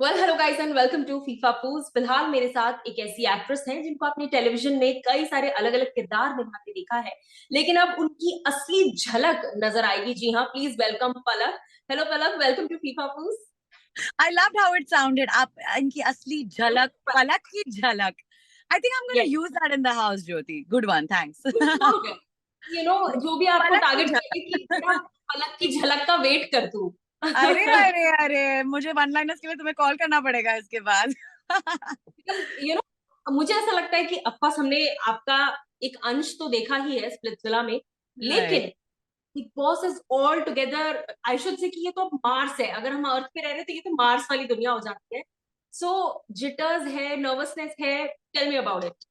Well hello guys and welcome to फीफा पूज। फिलहाल मेरे साथ एक ऐसी एक्ट्रेस हैं जिनको आपने टेलीविजन में कई सारे अलग अलग किरदार निभाते देखा है, लेकिन अब उनकी असली झलक नजर आएगी। जी हाँ, please welcome Palak. Hello Palak, welcome to फीफा पूज। I loved how it sounded. आप इनकी असली झलक, पलक की झलक. I think I'm going to yes, use that in the house, Jyoti. Good one, thanks. जो भी आपको पलक की टारगेट झलक. करेगी कि बेटा पलक की झलक का वेट कर तू। अरे अरे अरे, मुझे वन लाइनर्स के लिए तुम्हें कॉल करना पड़ेगा इसके बाद. यू नो मुझे ऐसा लगता है कि ऑफकोर्स हमने आपका एक अंश तो देखा ही है स्प्लिट्सविला में, Right. लेकिन big Boss is all together. I should say कि ये तो मार्स है। अगर हम अर्थ पे रह रहे तो ये तो मार्स वाली दुनिया हो जाती है। सो जिटर्स है, नर्वसनेस है, tell me about it.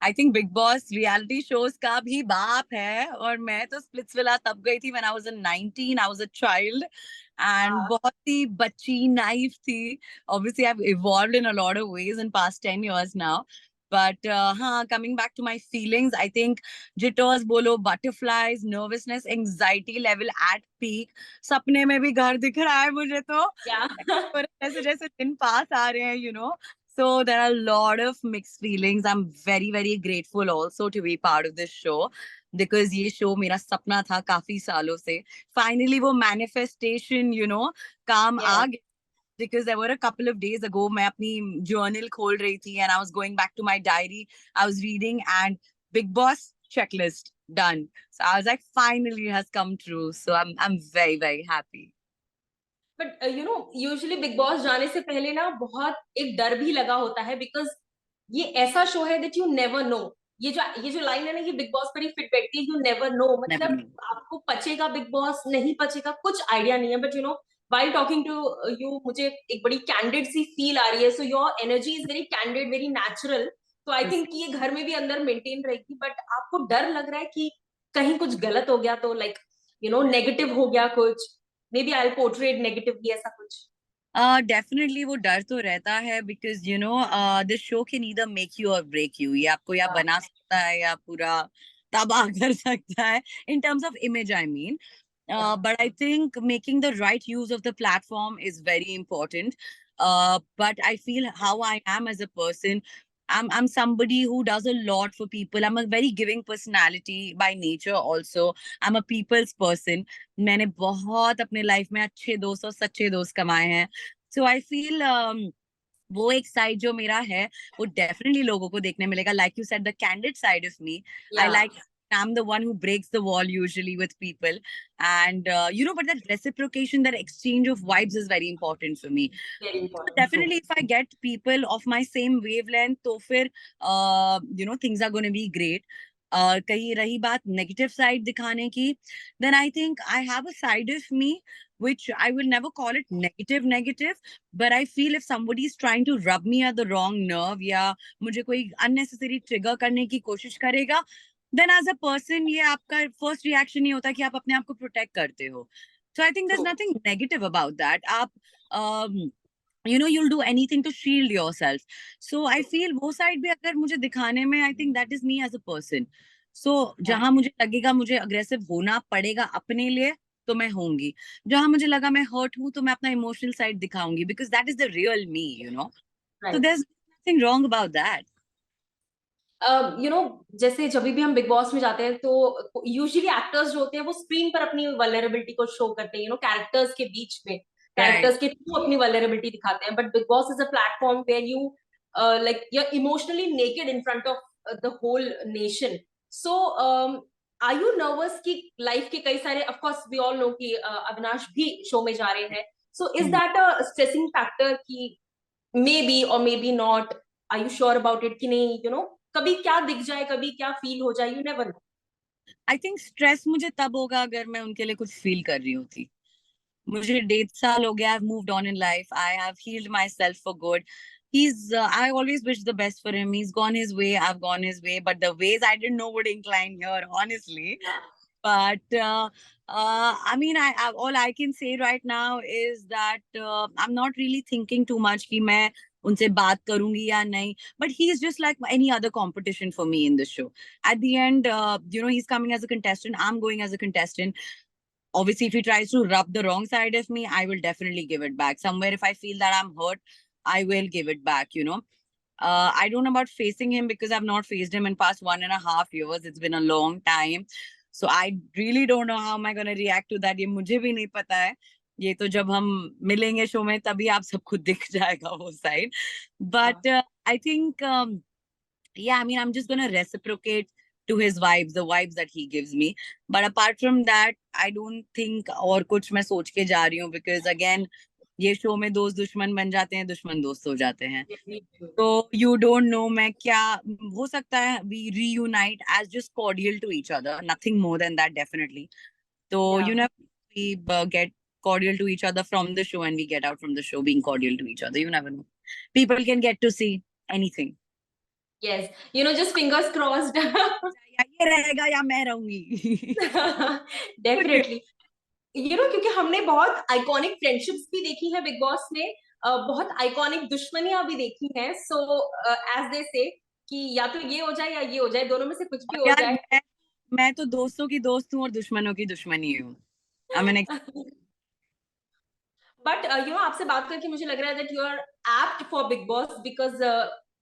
I think Bigg Boss reality shows का भी बाप है. और मैं तो स्प्लिट्सविला तब गई थी when I was in 19. I was a child and बहुत ही बच्ची नाइव थी. Obviously I have evolved in a lot of ways in past 10 years now. But हाँ, coming back to my feelings, I think jitters बोलो, butterflies, nervousness, anxiety level at peak. सपने में भी घर दिख रहा है मुझे तो. या और जैसे जैसे दिन पास आ रहे हैं, so there are a lot of mixed feelings. I'm very, very grateful also to be part of this show because ये show मेरा सपना था काफी सालों से. Finally वो manifestation, काम आ गया. Because there were a couple of days ago मैं अपनी journal खोल रही थी and I was going back to my diary. I was reading and Big Boss checklist done. So I was like, finally it has come true. So I'm very, very happy. But usually big boss जाने से पहले ना बहुत एक डर भी लगा होता है, बिकॉज ये ऐसा शो है दैट यू नेवर नो। ये जो लाइन है ना, ये बिग बॉस पर ही फिट बैठती है, यू नेवर नो। Never मतलब knew. आपको पचेगा बिग बॉस, नहीं पचेगा, कुछ आइडिया नहीं है। But while talking to you मुझे एक बड़ी कैंडिड सी फील आ रही है। So your energy is very candid, very natural. तो आई थिंक ये घर में भी अंदर मेंटेन रहेगी। बट आपको डर लग रहा है कि कहीं कुछ गलत हो गया तो, लाइक नेगेटिव हो गया कुछ, maybe I portrait negatively, ऐसा कुछ? डेफिनेटली वो डर तो रहता है because this show can either make you or break you. ये आपको या बना सकता है या पूरा तबाह कर सकता है in terms of image, I mean. But I think making the right use of the platform is very important. But I feel how I am as a person. I'm somebody who does a lot for people. I'm a very giving personality by nature also. I'm a people's person. मैंने बहुत अपने life में अच्छे दोस्त और सच्चे दोस्त कमाए हैं. So I feel वो एक साइड जो मेरा है वो डेफिनेटली लोगों को देखने मिलेगा. Like you said, the candid side of me. Yeah या लाइक I'm the one who breaks the wall usually with people. And but that reciprocation, that exchange of vibes is very important for me. Very So important, true. definitely if I get people of my same wavelength, तो फिर things are going to be great. कहीं रही बात negative side दिखाने की, then I think I have a side of me which I will never call it negative, but I feel if somebody is trying to rub me at the wrong nerve या मुझे कोई unnecessary trigger करने की कोशिश करेगा, then as a person ये आपका first reaction ये होता है कि आप अपने आप को protect करते हो. So I think there's nothing negative about that. आप you'll do anything to shield yourself. So I feel वो side भी अगर मुझे दिखाने में, I think that is me as a person. So जहां मुझे लगेगा मुझे aggressive होना पड़ेगा अपने लिए, तो मैं होंगी. जहां मुझे लगा मैं hurt हूं तो मैं अपना emotional side दिखाऊंगी because that is the real me. So right. there's nothing wrong about that. जैसे जब भी हम बिग बॉस में जाते हैं तो यूजुअली एक्टर्स जो होते हैं वो स्क्रीन पर अपनी वल्नरेबिलिटी को शो करते हैं, कैरेक्टर्स के बीच में, Right. कैरेक्टर्स के थ्रू अपनी वल्नरेबिलिटी दिखाते हैं। But Bigg Boss is a platform where you like you are emotionally naked in front of the whole nation. So are you nervous कि लाइफ के कई सारे, of course we all know कि अविनाश भी show में जा रहे हैं। So is Mhm. That a stressing factor कि maybe or maybe not, are you sure about it कि नहीं, कभी क्या दिख जाए, कभी क्या फील हो जाए, you never no. I think stress मुझे तब होगा अगर मैं उनके लिए कुछ फील कर रही होती. मुझे 1.5 साल हो गया. I've moved on in life. I have healed myself for good. I always wish the best for him. He's gone his way. I've gone his way. But the ways I didn't know would incline here, honestly. But I mean, all I can say right now is that I'm not really thinking too much कि मैं उनसे बात करूंगी या नहीं. But he's just like any other competition for me in this show. At the end, he's coming as a contestant. I'm going as a contestant. Obviously, if he tries to rub the wrong side of me, I will definitely give it back. Somewhere, if I feel that I'm hurt, I will give it back, you know. I don't know about facing him because I've not faced him in past 1.5 years. It's been a long time. So I really don't know how am I going to react to that. ये मुझे भी नहीं पता है. ये तो जब हम मिलेंगे शो में तभी आप सबको दिख जाएगा वो side. But I think yeah, I mean, I'm just gonna reciprocate to his vibes, the vibes that he gives me. But apart from that, I don't think और कुछ मैं सोच के जा रही हूँ because again, ये शो में दोस्त दुश्मन बन जाते हैं, दुश्मन दोस्त हो जाते हैं. तो you don't know मैं क्या हो सकता है. We reunite as just cordial to each other, nothing more than that, definitely. So you know, we get cordial to each other from the show and we get out from the show being cordial to each other. You never know. People can get to see anything. Yes, you know, just fingers crossed. या ये रहेगा या मैं रहूंगी. Definitely. You know, क्योंकि हमने बहुत iconic friendships भी देखी है बिग बॉस में, बहुत आइकॉनिक दुश्मनियां भी देखी हैं. सो एज दे से कि या तो ये हो जाए या ये हो जाए, दोनों में से कुछ भी हो यार जाए. मैं तो दोस्तों की दोस्त हूँ और दुश्मनों की दुश्मनी हूँ. I mean, but you know, आपसे बात करके मुझे लग रहा है that you are apt for Bigg Boss because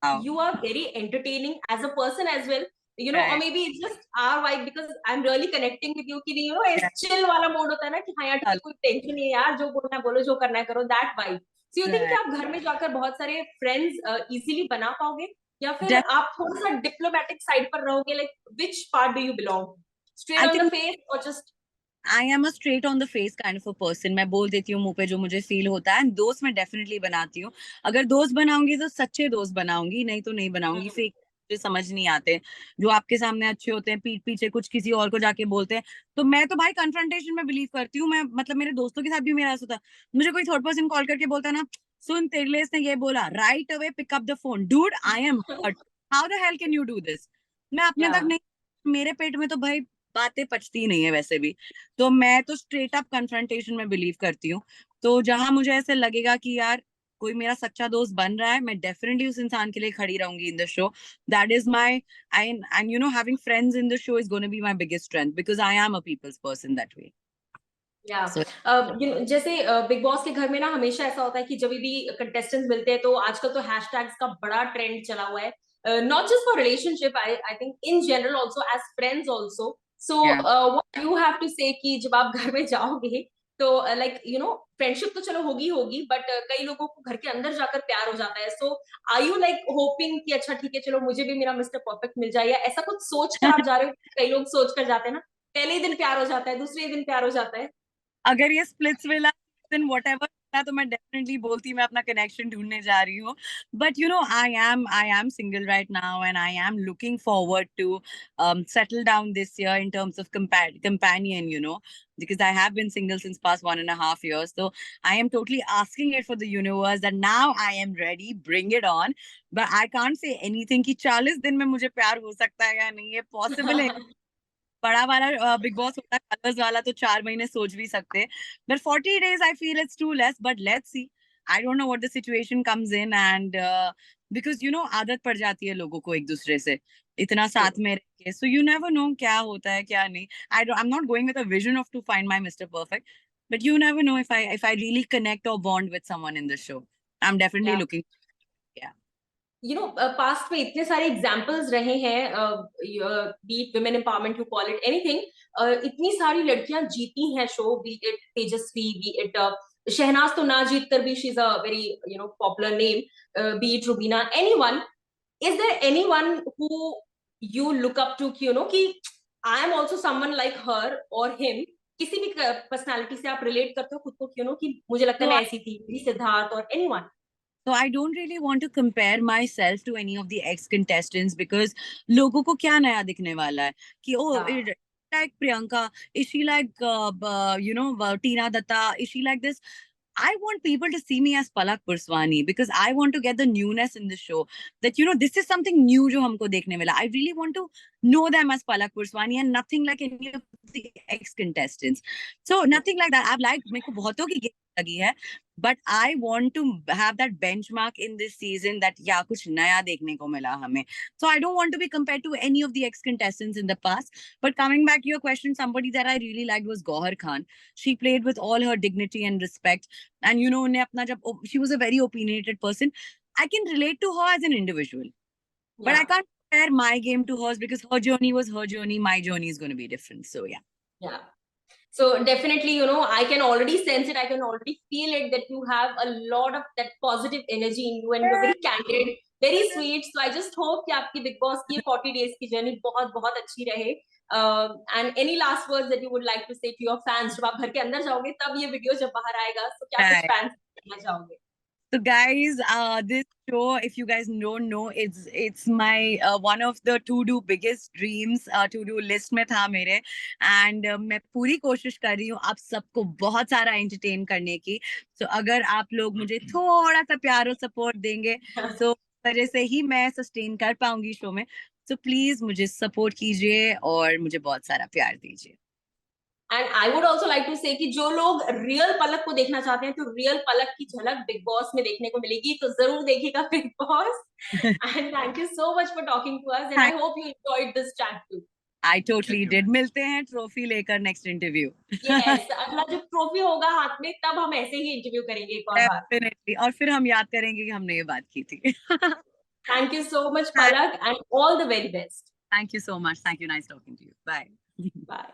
wow. you are very entertaining as a person as well, you know, or Right. maybe it's just our vibe because I'm really connecting with you कि you know इस Yeah. chill वाला mode होता है ना कि हाँ यार ठीक है, कोई टेंशन नहीं है यार, जो बोलना है बोलो, जो करना है करो, that vibe. So you think कि Right. आप घर में जाकर बहुत सारे friends easily बना पाओगे, या फिर Def- आप थोड़ा सा diplomatic side पर रहोगे? Like which part do you belong? Straight I on the think face or just I am a straight on the face kind of a person. मैं बोल देती हूँ मुंह पे जो मुझे फील होता है. दोस्त मैं डेफिनेटली बनाती हूँ. अगर दोस्त बनाऊंगी तो सच्चे दोस्त बनाऊंगी, नहीं तो नहीं बनाऊंगी. फेक मुझे समझ नहीं आते. जो आपके सामने अच्छे होते हैं, पीठ पीछे कुछ किसी और को जाके बोलते हैं. तो मैं तो भाई कन्फ्रंटेशन में बिलीव करती हूँ. मैं मतलब मेरे दोस्तों के साथ भी मेरा ऐसा होता है. मुझे कोई थर्ड पर्सन कॉल करके बोलता है ना, सुन तेरे लिए इसने ये बोला, right away pick up the phone. Dude, I am hurt. How the hell can you do this? मैं अपने तक yeah. नहीं, मेरे पेट में तो भाई बातें पचती नहीं है वैसे भी. तो मैं तो स्ट्रेट अप कन्फ्रंटेशन में बिलीव करती हूँ. तो जहां मुझे ऐसे लगेगा कि यार कोई मेरा सच्चा दोस्त बन रहा है, मैं डेफिनेटली उस इंसान के लिए खड़ी रहूंगी in the show. That is my and you know having friends in the show is gonna be my biggest strength because I am a people's person that way. या सो जैसे बिग बॉस के घर में ना हमेशा ऐसा होता है कि जब भी कंटेस्टेंट्स मिलते हैं तो आजकल तो हैशटैग्स का बड़ा ट्रेंड चला हुआ है, not just for relationship, I think in general also as friends also. So yeah what you have to say कि जब आप घर में जाओगे तो लाइक यू नो फ्रेंडशिप तो चलो होगी होगी, बट कई लोगों को घर के अंदर जाकर प्यार हो जाता है. सो आर यू लाइक होपिंग कि अच्छा ठीक है चलो मुझे भी मेरा मिस्टर परफेक्ट मिल जाए, या ऐसा कुछ सोच कर आप जा रहे हो? कई लोग सोच कर जाते हैं ना, पहले ही दिन प्यार हो जाता है, दूसरे दिन प्यार हो जाता है. अगर ये स्प्लिट्स विला देन व्हाटएवर तो मैं डेफिनेटली बोलती मैं अपना कनेक्शन ढूंढने जा रही हूँ. But you know I am single right now and I am looking forward to settle down this year in terms of companion, you know, because I have been single since past 1.5 years. So I am totally asking it for the universe that now I am ready, bring it on. But I can't say anything कि 40 दिन में मुझे प्यार हो सकता है या नहीं, ये पॉसिबल है. बड़ा वाला बिग बॉस होता है, कलर्स वाला तो 4 महीने सोच भी सकते हैं. But 40 days I feel it's too less, but let's see. I don't know what the situation comes in and because you know आदत पड़ जाती है लोगों को एक दूसरे से इतना साथ में रह के. सो यू नेवर नो क्या होता है क्या नहीं. I am not going with a vision of to find my mister perfect, but you never know if I really connect or bond with someone in the show. I'm definitely Yeah. looking. Yeah. You know past में इतने सारे examples रहे हैं, be it women empowerment, you call it anything, इतनी सारी लड़कियां जीती हैं show, be it Tejasswi, be it Shehnaaz तो ना जीत कर भी she is a very you know popular name, be it Rubina, anyone. Is there anyone who you look up to कि यू नो कि I am also someone like her or him? किसी भी personality से आप रिलेट करते हो खुद को कि यू नो कि मुझे लगता है So मैं ऐसी थी, सिद्धार्थ और anyone? So I don't really want to compare myself to any of the ex contestants because लोगों को क्या नया दिखने वाला है कि oh like Priyanka, is she like you know Tina Datta, is she like this? I want people to see me as Palak Purswani because I want to get the newness in the show, that you know this is something new जो हमको देखने वाला. I really want to know them as Palak Purswani and nothing like any of the ex-contestants. So nothing like that. I've liked, मेरे को बहुतों की game लगी है, but I want to have that benchmark in this season that yeah, कुछ नया देखने को मिला हमें. So I don't want to be compared to any of the ex-contestants in the past. But coming back to your question, somebody that I really liked was Gauhar Khan. She played with all her dignity and respect. And you know, उन्हें अपना जब she was a very opinionated person. I can relate to her as an individual. But I can't compare my game to hers because her journey was her journey. My journey is going to be different. So yeah. Yeah. So definitely, you know, I can already sense it. I can already feel it that you have a lot of that positive energy in you and you're very candid, very sweet. So I just hope कि आपकी Bigg Boss की 40 days की journey बहुत बहुत अच्छी रहे. And any last words that you would like to say to your fans? जब आप घर के अंदर जाओगे तब ये वीडियो जब बाहर आएगा, तो क्या कुछ Right. fans कहना चाहोगे? So guys, this show, if you guys don't know, it's my one of the to-do biggest dreams. To-do list में था मेरे, and मैं पूरी कोशिश कर रही हूँ आप सबको बहुत सारा entertain करने की. So अगर आप लोग मुझे थोड़ा सा प्यार और support देंगे, so वजह से ही मैं sustain कर पाऊंगी शो में. So please मुझे support कीजिए और मुझे बहुत सारा प्यार दीजिए. And I would also like to say कि जो लोग रियल पलक को देखना चाहते हैं तो रियल पलक की झलक बिग बॉस में देखने को मिलेगी, तो जरूर देखिएगा Bigg Boss. And thank you so much for talking to us and I hope you enjoyed this chat too. I totally did. मिलते हैं ट्रॉफी लेकर नेक्स्ट इंटरव्यू. यस, अगला जब ट्रॉफी होगा हाथ में तब हम ऐसे ही इंटरव्यू करेंगे एक और बार. डेफिनेटली, और फिर हम याद करेंगे कि हमने ये बात की थी. Thank you so much Palak and all the very best. Thank you so much. Thank you. Nice talking to you. Bye. Bye.